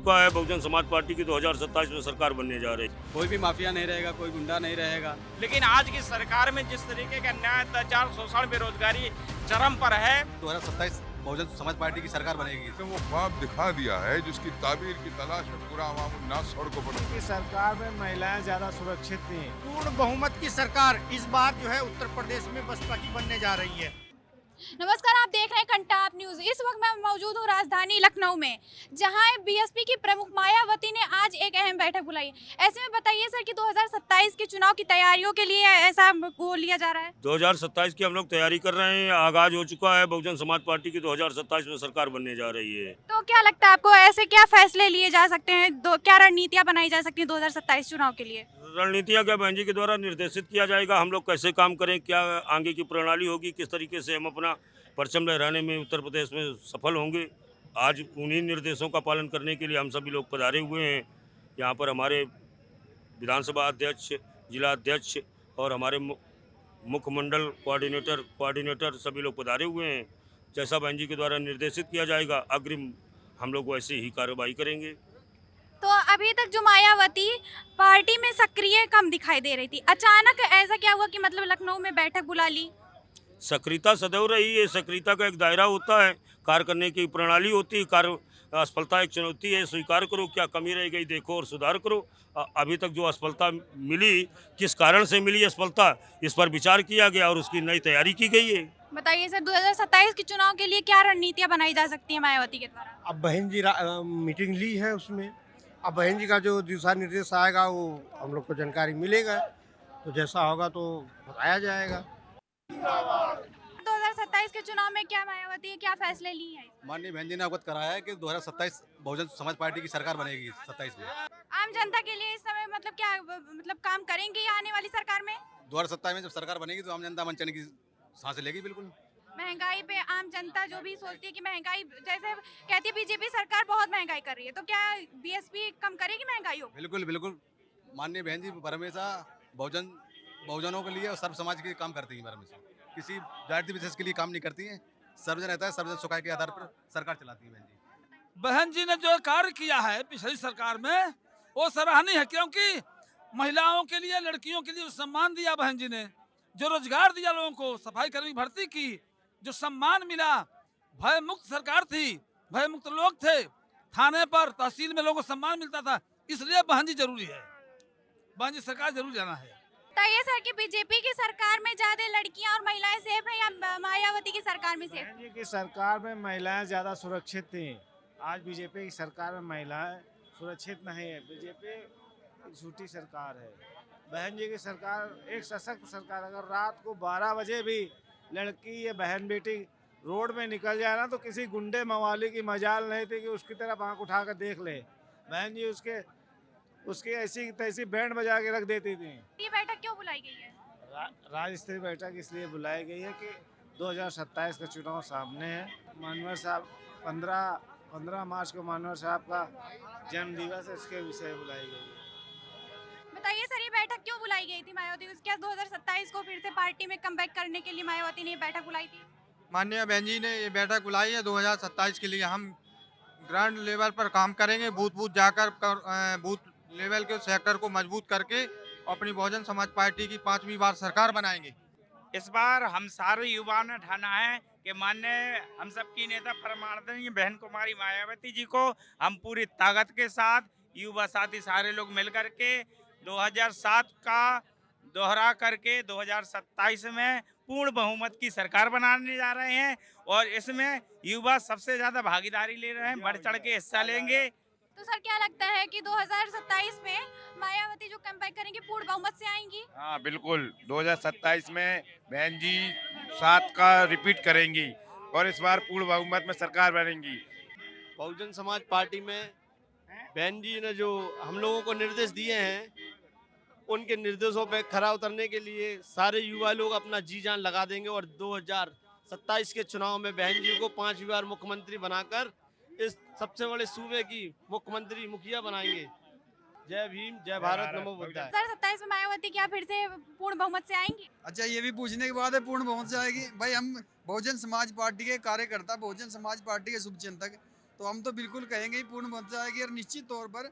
चुका है बहुजन समाज पार्टी की 2027 में सरकार बनने जा रही है। कोई भी माफिया नहीं रहेगा, कोई गुंडा नहीं रहेगा। लेकिन आज की सरकार में जिस तरीके का अन्याय, अत्याचार, शोषण, बेरोजगारी चरम पर है, 2027 बहुजन समाज पार्टी की सरकार बनेगी। तो वो ख्वाब दिखा दिया है जिसकी ताबीर की तलाश में पूरा अवाम उन्नास सड़कों पर। की सरकार में महिलाएं ज्यादा सुरक्षित थी। पूर्ण बहुमत की सरकार इस बार जो है उत्तर प्रदेश में बसपा की बनने जा रही है। नमस्कार, आप देख रहे हैं कंटाप न्यूज। इस वक्त मैं मौजूद हूँ राजधानी लखनऊ में, जहां बीएसपी की प्रमुख मायावती ने आज एक अहम बैठक बुलाई। ऐसे में बताइए सर कि 2027 के चुनाव की तैयारियों के लिए ऐसा गोल लिया जा रहा है। 2027 की हम लोग तैयारी कर रहे हैं, आगाज हो चुका है। बहुजन समाज पार्टी की 2027 में सरकार बनने जा रही है। तो क्या लगता है आपको, ऐसे क्या फैसले लिए जा सकते हैं, क्या रणनीतियां बनाई जा सकती हैं 2027 चुनाव के लिए? रणनीतियाँ क्या बहन जी के द्वारा निर्देशित किया जाएगा, हम लोग कैसे काम करें, क्या आगे की प्रणाली होगी, किस तरीके से हम अपना परचम लहराने में उत्तर प्रदेश में सफल होंगे। आज उन्हीं निर्देशों का पालन करने के लिए हम सभी लोग पधारे हुए हैं। यहाँ पर हमारे विधानसभा अध्यक्ष, जिला अध्यक्ष और हमारे मुख्यमंडल कोऑर्डिनेटर सभी लोग पधारे हुए हैं। जैसा बहन जी के द्वारा निर्देशित किया जाएगा, अग्रिम हम लोग वैसे ही कार्रवाई करेंगे। तो अभी तक जो मायावती पार्टी में सक्रिय कम दिखाई दे रही थी, अचानक ऐसा क्या हुआ कि मतलब लखनऊ में बैठक बुला ली? सक्रियता सदैव रही है। सक्रियता का एक दायरा होता है, कार्य करने की प्रणाली होती है। कार्य असफलता एक चुनौती है, स्वीकार करो, क्या कमी रह गई देखो और सुधार करो। अभी तक जो असफलता मिली, किस कारण से मिली असफलता, इस पर विचार किया गया और उसकी नई तैयारी की गई है। बताइए सर, 2027 के चुनाव के लिए क्या रणनीतियां बनाई जा सकती हैं मायावती के द्वारा? अब बहन जी मीटिंग ली है, उसमें अब बहन जी का जो दिशा निर्देश आएगा वो हम लोग को जानकारी मिलेगा, तो जैसा होगा तो बताया जाएगा। 2027 के चुनाव में क्या मायावती क्या फैसले ली हैं? माननीय बहन जी ने अवगत कराया है कि 2027 बहुजन समाज पार्टी की सरकार बनेगी 27 में। आम जनता के लिए इस समय मतलब क्या काम करेंगे आने वाली सरकार में? 2027 में जब सरकार बनेगी तो आम जनता मन चैन की सांस लेगी। बिल्कुल। महंगाई पे आम जनता जो भी सोचती है कि महंगाई, जैसे कहती है बीजेपी सरकार बहुत महंगाई कर रही है, तो क्या बीएसपी कम करेगी महंगाई को? बिल्कुल बिल्कुल। माननीय बहन जी हमेशा बहुजनों के लिए और सर्व समाज के लिए काम करती है। हमेशा किसी जाति विशेष के लिए काम नहीं करती हैं। सर्वजन रहता है, सर्वजन सुखाय के आधार पर सरकार चलाती है। बहन जी ने जो कार्य किया है पिछली सरकार में वो सराहनीय है, क्योंकि महिलाओं के लिए, लड़कियों के लिए सम्मान दिया बहन जी ने, जो रोजगार दिया लोगों को, सफाई कर्मी भर्ती की, जो सम्मान मिला। भय मुक्त सरकार थी, भय मुक्त लोग थे, थाने पर तहसील में लोगों को सम्मान मिलता था। इसलिए बहन जी जरूरी है, बहन जी सरकार जरूर जाना है। बताइए सर कि बीजेपी की सरकार में ज्यादा लड़कियां और महिलाएं सेफ हैं या मायावती की सरकार में सेफ? बहन जी की सरकार में महिलाएं ज्यादा सुरक्षित थी। आज बीजेपी की सरकार में महिलाएं सुरक्षित नहीं है। बीजेपी एक झूठी सरकार है। बहन जी की सरकार एक सशक्त सरकार। अगर रात को 12 बजे भी लड़की या बहन बेटी रोड में निकल जाए ना, तो किसी गुंडे मवाली की मजाल नहीं थी कि उसकी तरफ आंख उठाकर देख ले। बहन जी उसकी ऐसी तैसी बैंड बजा के रख देती थी। ये बैठक क्यों बुलाई गई है? राज्य स्तरीय बैठक इसलिए बुलाई गई है कि 2027 का चुनाव सामने है। मानवर साहब 15 मार्च को मानवर साहब का जन्म दिवस है, इसके विषय बुलाई गई है। बताइए सर, ये बैठक क्यों बुलाई गई थी मायावती को? क्या 2027 को फिर से पार्टी में कमबैक करने के लिए मायावती ने ये बैठक बुलाई थी? माननीय बहन जी ने ये बैठक बुलाई है 2027 के लिए। हम ग्राउंड लेवल पर काम करेंगे, बूथ जाकर बूथ लेवल के सेक्टर को मजबूत करके अपनी बहुजन समाज पार्टी की 5वीं बार सरकार बनाएंगे। इस बार हम सारे युवाओं ने ठाना है कि माननीय हम सबकी नेता परमाणु बहन कुमारी मायावती जी को हम पूरी ताकत के साथ युवा साथी सारे लोग मिलकर के 2007 का दोहरा करके 2027 में पूर्ण बहुमत की सरकार बनाने जा रहे हैं और इसमें युवा सबसे ज्यादा भागीदारी ले रहे हैं, बढ़ चढ़ के हिस्सा लेंगे। तो सर क्या लगता है कि 2027 में मायावती जो कमबैक करेंगी पूर्ण बहुमत से आएंगी? हाँ बिल्कुल, 2027 में बहन जी 7 का रिपीट करेंगी और इस बार पूर्ण बहुमत में सरकार बनेगी। बहुजन समाज पार्टी में बहन जी ने जो हम लोगों को निर्देश दिए हैं, उनके निर्देशों पे खरा उतरने के लिए सारे युवा लोग अपना जी जान लगा देंगे और 2027 के चुनाव में बहन जी को 5वीं बार मुख्यमंत्री बनाकर इस सबसे बड़े सूबे की मुख्यमंत्री मुखिया बनाएंगे। जय भीम, जय भारत, नमो बुद्धाय। 2027 में मायावती क्या फिर से पूर्ण बहुमत से आएंगी? अच्छा, ये भी पूछने के बाद है पूर्ण बहुमत से आएगी? भाई हम बहुजन समाज पार्टी के कार्यकर्ता, बहुजन समाज पार्टी के शुभचिंतक, तो हम तो बिल्कुल कहेंगे ही पूर्ण बन जाएगी। और निश्चित तौर पर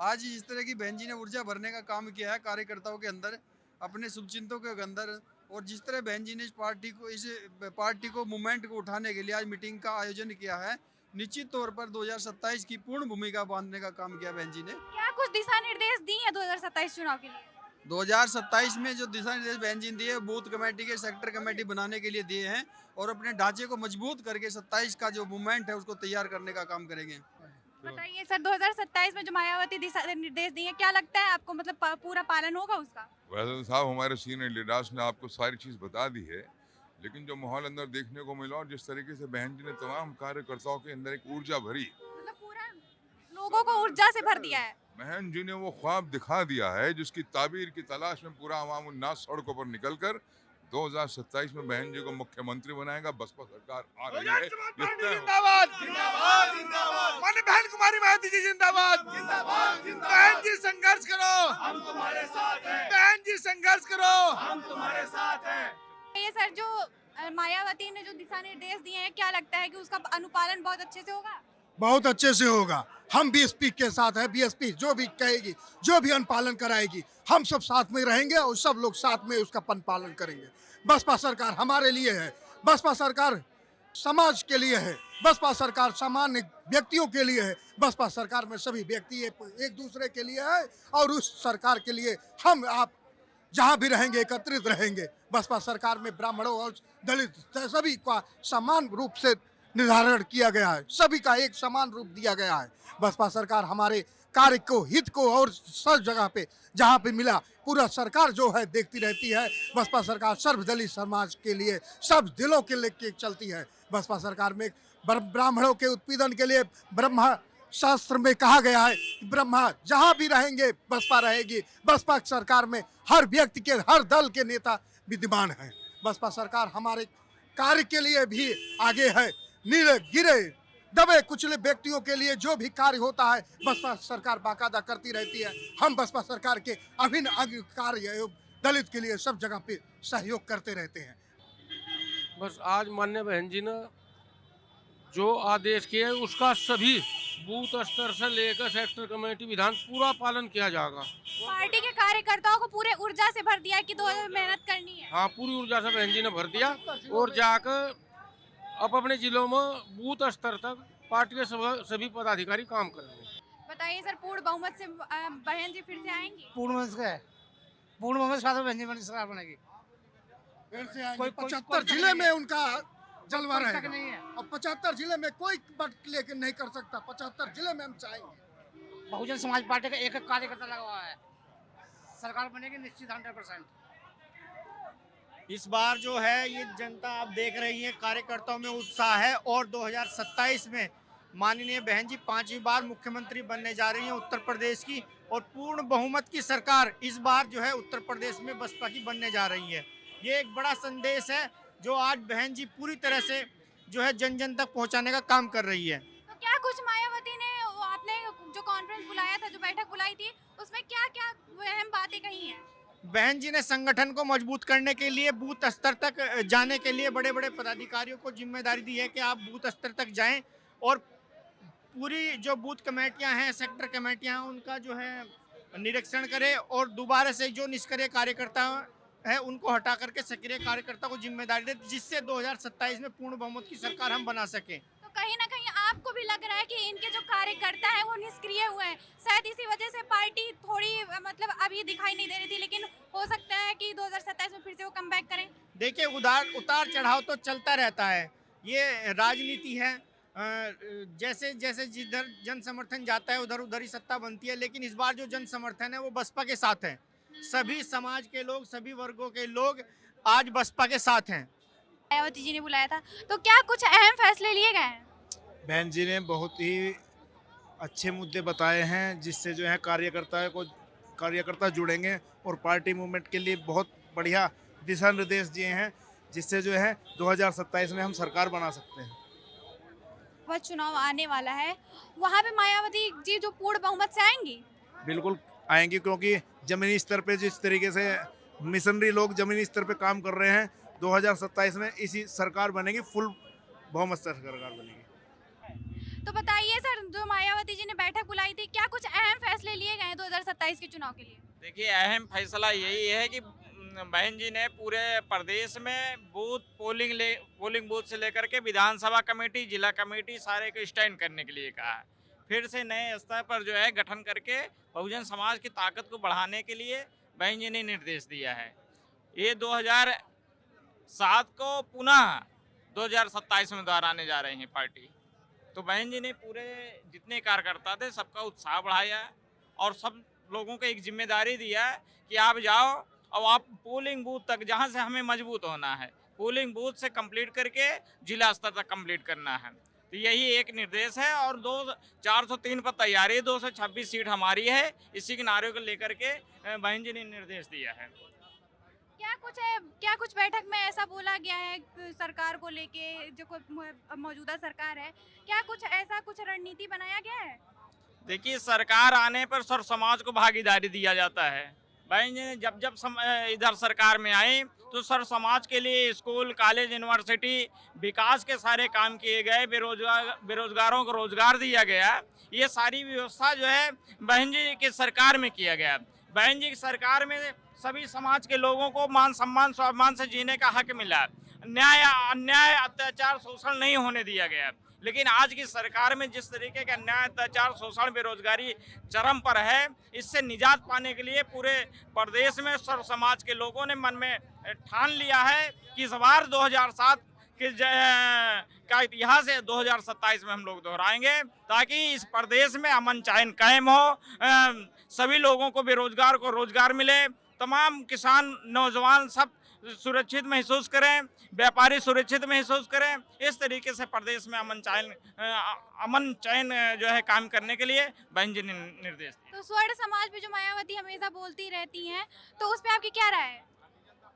आज जिस तरह की बहन जी ने ऊर्जा भरने का काम किया है कार्यकर्ताओं के अंदर, अपने शुभचिंतकों के अंदर, और जिस तरह बहन जी ने इस पार्टी को मूवमेंट को उठाने के लिए आज मीटिंग का आयोजन किया है, निश्चित तौर पर 2027 की पूर्ण भूमिका बांधने का काम किया बहन जी ने। क्या कुछ दिशा निर्देश दी है 2027 चुनाव के लिए? 2027 में जो दिशा निर्देश बहन जी ने दिए, बूथ कमेटी के सेक्टर कमेटी बनाने के लिए दिए हैं, और अपने ढांचे को मजबूत करके 27 का जो मूवमेंट है उसको तैयार करने का काम करेंगे। बताइए सर, 2027 में जो मायावती दिशा निर्देश दिए हैं, क्या लगता है आपको, मतलब पूरा पालन होगा उसका? वैसे तो साहब हमारे सीनियर लीडर्स ने आपको सारी चीज़ बता दी है, लेकिन जो माहौल अंदर देखने को मिला और जिस तरीके से बहन जी ने तमाम कार्यकर्ताओं के अंदर एक ऊर्जा भरी, मतलब पूरा लोगों को ऊर्जा से भर दिया है। बहन जी ने वो ख्वाब दिखा दिया है जिसकी ताबीर की तलाश में पूरा अवाम उन्नास सड़कों पर निकलकर 2027 में बहन जी को मुख्यमंत्री बनाएगा। बसपा सरकार आ रही है। जिंदाबाद जिंदाबाद जिंदाबाद, माननीय बहन कुमारी मायावती जी जिंदाबाद जिंदाबाद जिंदाबाद। बहन जी संघर्ष करो, हम तुम्हारे साथ हैं। बहन जी संघर्ष करो, हम तुम्हारे साथ हैं। ये सर, जो मायावती ने जो दिशा निर्देश दिए हैं, क्या लगता है कि उसका अनुपालन बहुत अच्छे से होगा? बहुत अच्छे से होगा। हम बीएसपी के साथ है। बीएसपी जो भी कहेगी, जो भी अनुपालन कराएगी, हम सब साथ में रहेंगे और सब लोग साथ में उसका अनुपालन करेंगे। बसपा सरकार हमारे लिए है। बसपा सरकार समाज के लिए है। बसपा सरकार सामान्य व्यक्तियों के लिए है। बसपा सरकार में सभी व्यक्ति एक दूसरे के लिए है, और उस सरकार के लिए हम आप जहाँ भी रहेंगे एकत्रित रहेंगे। बसपा सरकार में ब्राह्मणों और दलित सभी का समान रूप से निर्धारण किया गया है, सभी का एक समान रूप दिया गया है। बसपा सरकार हमारे कार्य को, हित को, और सब जगह पे जहाँ पे मिला पूरा सरकार जो है देखती रहती है। बसपा सरकार सर्वदलीय समाज के लिए सब दिलों के लेके चलती है। बसपा सरकार में ब्राह्मणों के उत्पीड़न के लिए ब्रह्मा शास्त्र में कहा गया है, ब्रह्मा जहाँ भी रहेंगे बसपा रहेगी। बसपा सरकार में हर व्यक्ति के, हर दल के नेता विद्यमान है। बसपा सरकार हमारे कार्य के लिए भी आगे है। नीले गिरे दबे कुचले व्यक्तियों के लिए जो भी कार्य होता है बसपा सरकार बाकायदा करती रहती है। हम बसपा सरकार के अभिन्न अंग कार्य एवं दलित के लिए सब जगह पे सहयोग करते रहते हैं। बस आज माननीय बहन जी ने जो आदेश किया है उसका सभी बूथ स्तर से लेकर सेक्टर कमेटी विधान पूरा पालन किया जाएगा। पार्टी के कार्यकर्ताओं को पूरे ऊर्जा से भर दिया कि 2 मेहनत करनी है। हाँ, पूरी ऊर्जा से बहन जी ने भर दिया, और जाकर अब अपने जिलों में बूथ स्तर तक पार्टी के सभी पदाधिकारी काम करेंगे। बताइए सर, पूर्ण बहुमत से बहन जी फिर से आएंगी? पूर्ण बहुमत के साथ बहन जी सरकार बनेगी। कोई 75 जिले में उनका जलवा रहेगा। अब 75 जिले में कोई बट लेके नहीं कर सकता। 75 जिले में हम चाहेंगे। बहुजन समाज पार्टी का एक कार्यकर्ता लगा हुआ है, सरकार बनेगी निश्चित 100%। इस बार जो है ये जनता आप देख रही है, कार्यकर्ताओं में उत्साह है, और 2027 में माननीय बहन जी 5वीं बार मुख्यमंत्री बनने जा रही हैं उत्तर प्रदेश की, और पूर्ण बहुमत की सरकार इस बार जो है उत्तर प्रदेश में बसपा की बनने जा रही है। ये एक बड़ा संदेश है जो आज बहन जी पूरी तरह से जो है जन जन तक पहुंचाने का काम कर रही है। तो क्या कुछ मायावती ने, आपने जो कॉन्फ्रेंस बुलाया था, जो बैठक बुलाई थी, उसमें क्या क्या अहम बातें कही हैं? बहन जी ने संगठन को मजबूत करने के लिए बूथ स्तर तक जाने के लिए बड़े बड़े पदाधिकारियों को जिम्मेदारी दी है कि आप बूथ स्तर तक जाएं, और पूरी जो बूथ कमेटियां हैं, सेक्टर कमेटियां हैं, उनका जो है निरीक्षण करें, और दोबारा से जो निष्क्रिय कार्यकर्ता है उनको हटा करके सक्रिय कार्यकर्ता को जिम्मेदारी दे, जिससे 2027 में पूर्ण बहुमत की सरकार हम बना सकें। तो कहीं ना कहीं आपको भी लग रहा है कि इनके जो कार्यकर्ता हैं वो निष्क्रिय हुए हैं, शायद इसी वजह से पार्टी थोड़ी मतलब अभी दिखाई नहीं दे रही थी, लेकिन हो सकता है कि 2027 में फिर से वो कमबैक करें? देखिए, उतार चढ़ाव तो चलता रहता है, ये राजनीति है। जैसे जैसे जिधर जन समर्थन जाता है उधर उधर ही सत्ता बनती है, लेकिन इस बार जो जन समर्थन है वो बसपा के साथ है। सभी समाज के लोग, सभी वर्गों के लोग आज बसपा के साथ हैं। मायावती जी ने बुलाया था, तो क्या कुछ अहम फैसले लिए गए हैं? बहन जी ने बहुत ही अच्छे मुद्दे बताए हैं, जिससे जो है कार्यकर्ता जुड़ेंगे, और पार्टी मूवमेंट के लिए बहुत बढ़िया दिशा निर्देश दिए हैं, जिससे जो है 2027 में हम सरकार बना सकते हैं। वह चुनाव आने वाला है, वहाँ पे मायावती जी जो पूर्ण बहुमत से आएंगी? बिल्कुल आएंगी, क्योंकि जमीनी स्तर पे जिस तरीके से मिशनरी लोग जमीनी स्तर पे काम कर रहे हैं, 2027 में इसी सरकार बनेगी, फुल बहुमत से सरकार बनेगी। तो बताइए फैसले लिए गए हैं 2027 के चुनाव के लिए? देखिए, अहम फैसला यही है कि बहन जी ने पूरे प्रदेश में पोलिंग बूथ से लेकर के विधानसभा कमेटी, जिला कमेटी सारे को स्टैंड करने के लिए कहा है। फिर से नए स्तर पर जो है गठन करके बहुजन समाज की ताकत को बढ़ाने के लिए बहन जी ने निर्देश दिया है। ये 2007 को पुनः 2027 में दोहराने जा रहे हैं पार्टी। तो बहन जी ने पूरे जितने कार्यकर्ता थे सबका उत्साह बढ़ाया और सब लोगों को एक जिम्मेदारी दिया है कि आप जाओ और आप पोलिंग बूथ तक, जहां से हमें मजबूत होना है, पोलिंग बूथ से कंप्लीट करके जिला स्तर तक कंप्लीट करना है। तो यही एक निर्देश है और 403 पर तैयारी, 226 सीट हमारी है, इसी के नारे को लेकर के बहन जी ने निर्देश दिया है। क्या कुछ बैठक में ऐसा बोला गया है सरकार को लेके, जो मौजूदा सरकार है, क्या कुछ ऐसा रणनीति बनाया गया है? देखिए, सरकार आने पर सर समाज को भागीदारी दिया जाता है। बहन जी ने जब इधर सरकार में आई तो सर समाज के लिए स्कूल, कॉलेज, यूनिवर्सिटी, विकास के सारे काम किए गए, बेरोजगारों को रोजगार दिया गया। ये सारी व्यवस्था जो है बहन जी की सरकार में किया गया। बहन जी की सरकार में सभी समाज के लोगों को मान सम्मान स्वाभिमान से जीने का हक मिला। न्याय, अन्याय, अत्याचार, शोषण नहीं होने दिया गया। लेकिन आज की सरकार में जिस तरीके का अन्याय, अत्याचार, शोषण, बेरोजगारी चरम पर है, इससे निजात पाने के लिए पूरे प्रदेश में सर्व समाज के लोगों ने मन में ठान लिया है कि इस बार 2007 का इतिहास है, 2027 में हम लोग दोहराएंगे ताकि इस प्रदेश में अमन चैन कायम हो, सभी लोगों को बेरोजगार को रोजगार मिले, तमाम किसान, नौजवान सब सुरक्षित महसूस करें, व्यापारी सुरक्षित महसूस करें। इस तरीके से प्रदेश में अमन चैन जो है काम करने के लिए बहन जी ने निर्देश दिया। तो स्वर्ण समाज पे जो मायावती हमेशा बोलती रहती हैं, तो उस पे आपकी क्या राय है?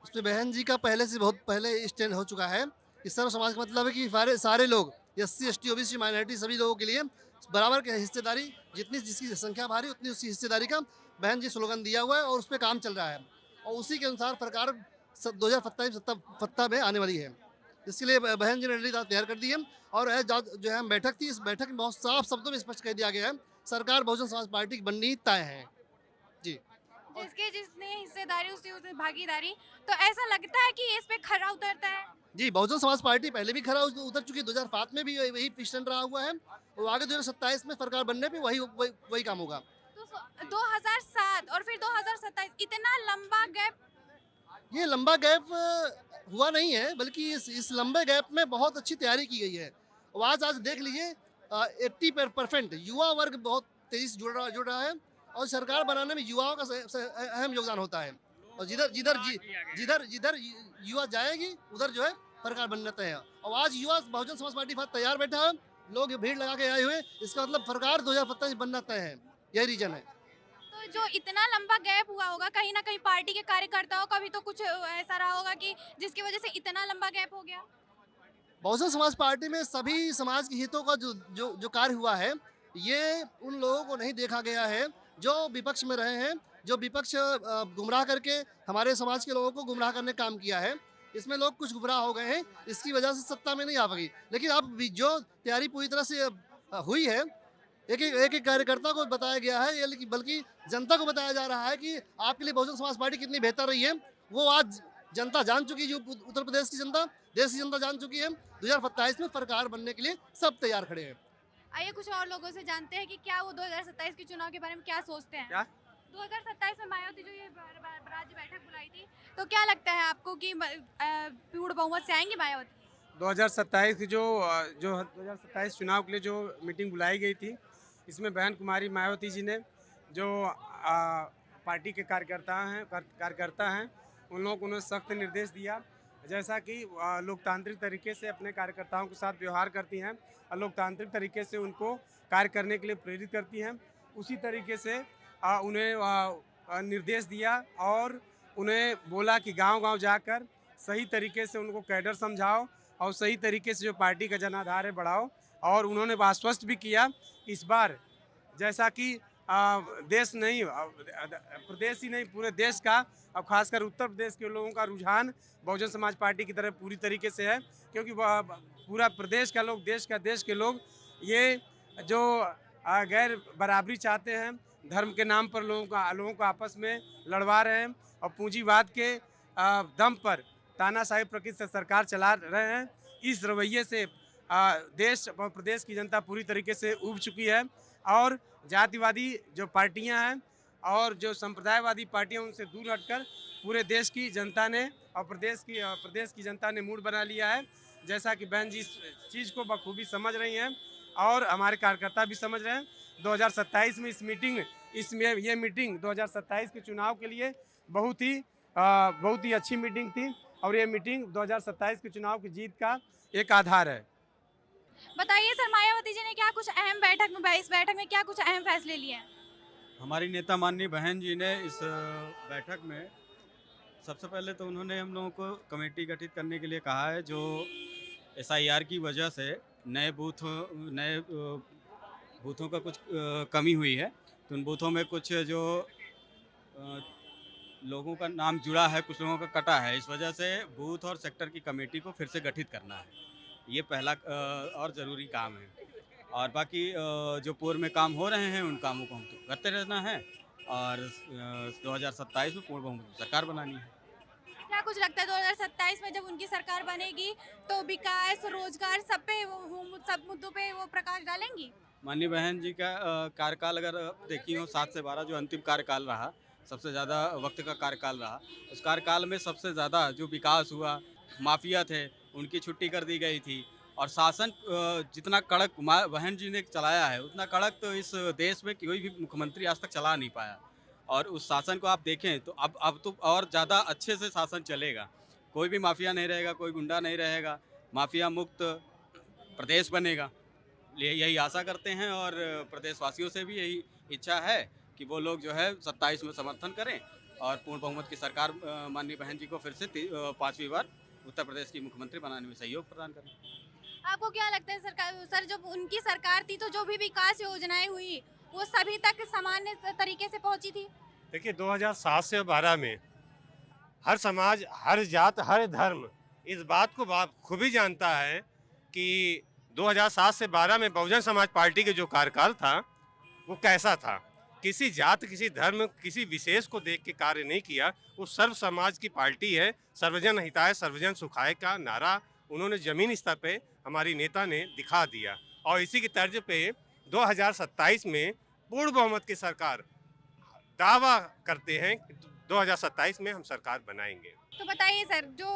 उस पर बहन जी का पहले से बहुत पहले स्टैंड हो चुका है। इस सर्व समाज का मतलब है कि सारे लोग, SC, ST, OBC, माइनॉरिटी, सभी लोगों के लिए बराबर की हिस्सेदारी, जिसकी संख्या भारी उतनी उसकी हिस्सेदारी का बहन जी स्लोगन दिया हुआ है और उस पर काम चल रहा है और उसी के अनुसार सरकार 2027 सत्ता में आने वाली है। इसके लिए बहन जी ने रणनीति तैयार कर दी है और जो है बैठक थी, इस बैठक में बहुत साफ शब्दों में स्पष्ट कह दिया गया है सरकार बहुजन समाज पार्टी की बननी तय है जी। जिसने हिस्सेदारी उसकी भागीदारी, तो ऐसा लगता है कि इस पे खरा उतरता है जी। बहुजन समाज पार्टी पहले भी खरा उतर चुकी है, 2007 में भी वही पिस्टन रहा हुआ है और आगे 2027 में सरकार बनने पे वही काम होगा। तो 2007 और फिर 2027, इतना लंबा गैप? ये लंबा गैप हुआ नहीं है, बल्कि इस लंबे गैप में बहुत अच्छी तैयारी की गई है। और आज देख लीजिए 80% युवा वर्ग बहुत तेजी से जुड़ रहा है और सरकार बनाने में युवाओं का अहम योगदान होता है और जिधर युवा जाएगी उधर जो है सरकार बनना तय है। और आज युवा बहुजन समाज पार्टी के साथ तैयार बैठा है, लोग भीड़ लगा के आए हुए, इसका मतलब सरकार 2027 बनना तय है, यही रीजन है। तो जो इतना लंबा गैप हुआ होगा, कहीं ना कहीं पार्टी के कार्यकर्ताओं का भी तो कुछ ऐसा रहा होगा कि जिसकी वजह से इतना लंबा गैप हो गया। बहुजन समाज पार्टी में सभी समाज के हितों का जो कार्य हुआ है, ये उन लोगों को नहीं देखा गया है जो विपक्ष में रहे हैं, जो विपक्ष गुमराह करके हमारे समाज के लोगों को गुमराह करने का काम किया है। इसमें लोग कुछ गुमराह हो गए हैं, इसकी वजह से सत्ता में नहीं आ पाई। लेकिन अब जो तैयारी पूरी तरह से हुई है, एक कार्यकर्ता को बताया गया है, बल्कि जनता को बताया जा रहा है कि आपके लिए बहुजन समाज पार्टी कितनी बेहतर रही है। वो आज जनता जान चुकी है, जो उत्तर प्रदेश की जनता, देश की जनता जान चुकी है। 2027 में सरकार बनने के लिए सब तैयार खड़े हैं। आइए कुछ और लोगों से जानते हैं कि क्या वो 2027 के चुनाव के बारे में क्या सोचते हैं। 2027 में मायावती जो ये राज्य बैठक बुलाई थी, तो क्या लगता है आपको कि पूर्ण बहुमत से आएंगे मायावती? 2027 की जो 2027 चुनाव के लिए जो मीटिंग बुलाई गई थी, इसमें बहन कुमारी मायावती जी ने जो पार्टी के कार्यकर्ता हैं उन लोगों को उन्हें सख्त निर्देश दिया, जैसा कि लोकतांत्रिक तरीके से अपने कार्यकर्ताओं के साथ व्यवहार करती हैं और लोकतांत्रिक तरीके से उनको कार्य करने के लिए प्रेरित करती हैं। उसी तरीके से उन्हें निर्देश दिया और उन्हें बोला कि गांव-गांव जाकर सही तरीके से उनको कैडर समझाओ और सही तरीके से जो पार्टी का जनाधार है बढ़ाओ। और उन्होंने आश्वस्त भी किया इस बार, जैसा कि देश नहीं, प्रदेश ही नहीं, पूरे देश का और खासकर उत्तर प्रदेश के लोगों का रुझान बहुजन समाज पार्टी की तरफ पूरी तरीके से है, क्योंकि पूरा प्रदेश का लोग, देश के लोग ये जो गैर बराबरी चाहते हैं, धर्म के नाम पर लोगों को आपस में लड़वा रहे हैं और पूंजीवाद के दम पर तानाशाही प्रकृति से सरकार चला रहे हैं। इस रवैये से देश और प्रदेश की जनता पूरी तरीके से उब चुकी है और जातिवादी जो पार्टियां हैं और जो संप्रदायवादी पार्टियां उनसे दूर हटकर पूरे देश की जनता ने और प्रदेश की जनता ने मूड बना लिया है। जैसा कि बहन जी इस चीज़ को बखूबी समझ रही हैं और हमारे कार्यकर्ता भी समझ रहे हैं। 2027 में ये मीटिंग 2027 के चुनाव के लिए बहुत ही अच्छी मीटिंग थी और ये मीटिंग 2027 के चुनाव की जीत का एक आधार है। बताइए सर, मायावती जी ने क्या कुछ अहम इस बैठक में क्या कुछ अहम फैसले लिए हैं? हमारी नेता माननीय बहन जी ने इस बैठक में सबसे पहले तो उन्होंने हम लोगों को कमेटी गठित करने के लिए कहा है। जो SIR की वजह से नए बूथों का कुछ कमी हुई है, तो उन बूथों में कुछ जो लोगों का नाम जुड़ा है, कुछ लोगों का कटा है। इस वजह से बूथ और सेक्टर की कमेटी को फिर से गठित करना है। ये पहला और ज़रूरी काम है। और बाकी जो पूर्व में काम हो रहे हैं उन कामों को हम तो करते रहना है और 2027 में पूर्ण बहुमत सरकार बनानी है। क्या कुछ लगता है 2027 में जब उनकी सरकार बनेगी तो विकास, रोजगार सब मुद्दों पे वो प्रकाश डालेंगी? माननीय बहन जी का कार्यकाल अगर देखी हो 7 से 12 जो अंतिम कार्यकाल रहा, सबसे ज़्यादा वक्त का कार्यकाल रहा, उस कार्यकाल में सबसे ज़्यादा जो विकास हुआ, माफिया थे उनकी छुट्टी कर दी गई थी और शासन जितना कड़क बहन जी ने चलाया है उतना कड़क तो इस देश में कोई भी मुख्यमंत्री आज तक चला नहीं पाया। और उस शासन को आप देखें तो अब तो और ज़्यादा अच्छे से शासन चलेगा। कोई भी माफिया नहीं रहेगा, कोई गुंडा नहीं रहेगा, माफिया मुक्त प्रदेश बनेगा। यही आशा करते हैं और प्रदेशवासियों से भी यही इच्छा है कि वो लोग जो है 27 में समर्थन करें और पूर्ण बहुमत की सरकार माननीय बहन जी को फिर से 5वीं बार उत्तर प्रदेश की मुख्यमंत्री बनाने में सहयोग प्रदान करें। आपको क्या लगता है सर जब उनकी सरकार थी तो जो भी विकास योजनाएं हुई वो सभी तक सामान्य तरीके से पहुंची थी? देखिए 2007 से 12 में हर समाज, हर जात, हर धर्म इस बात को खूबी जानता है कि 2007 से 12 में बहुजन समाज पार्टी के जो कार्यकाल था वो कैसा था। किसी जात, किसी धर्म, किसी विशेष को देख के कार्य नहीं किया। वो सर्व समाज की पार्टी है। सर्वजन हिताय सर्वजन सुखाय का नारा उन्होंने जमीन स्तर पे हमारी नेता ने दिखा दिया और इसी की तर्ज पे 2027 में पूर्ण बहुमत की सरकार दावा करते हैं कि 2027 में हम सरकार बनाएंगे। तो बताइए सर, जो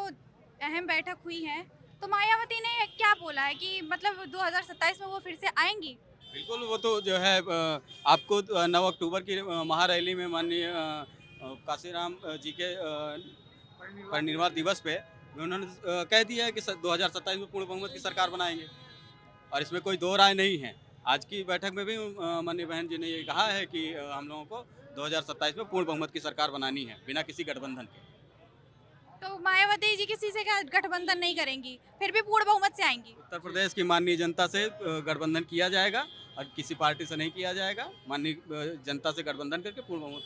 अहम बैठक हुई है तो मायावती ने क्या बोला है कि मतलब 2027 में वो फिर से आएंगी? बिल्कुल, वो तो जो है आपको 9 अक्टूबर की महारैली में माननीय काशीराम जी के परिनिर्वाण दिवस पे उन्होंने कह दिया है कि 2027 में पूर्ण बहुमत की सरकार बनाएंगे और इसमें कोई दो राय नहीं है। आज की बैठक में भी माननीय बहन जी ने ये कहा है कि हम लोगों को 2027 में पूर्ण बहुमत की सरकार बनानी है बिना किसी गठबंधन के। तो मायावती जी किसी से गठबंधन नहीं करेंगी, फिर भी पूर्ण बहुमत से आएंगी? उत्तर प्रदेश की माननीय जनता से गठबंधन किया जाएगा और किसी पार्टी से नहीं किया जाएगा। माननीय जनता से गठबंधन करके पूर्ण बहुमत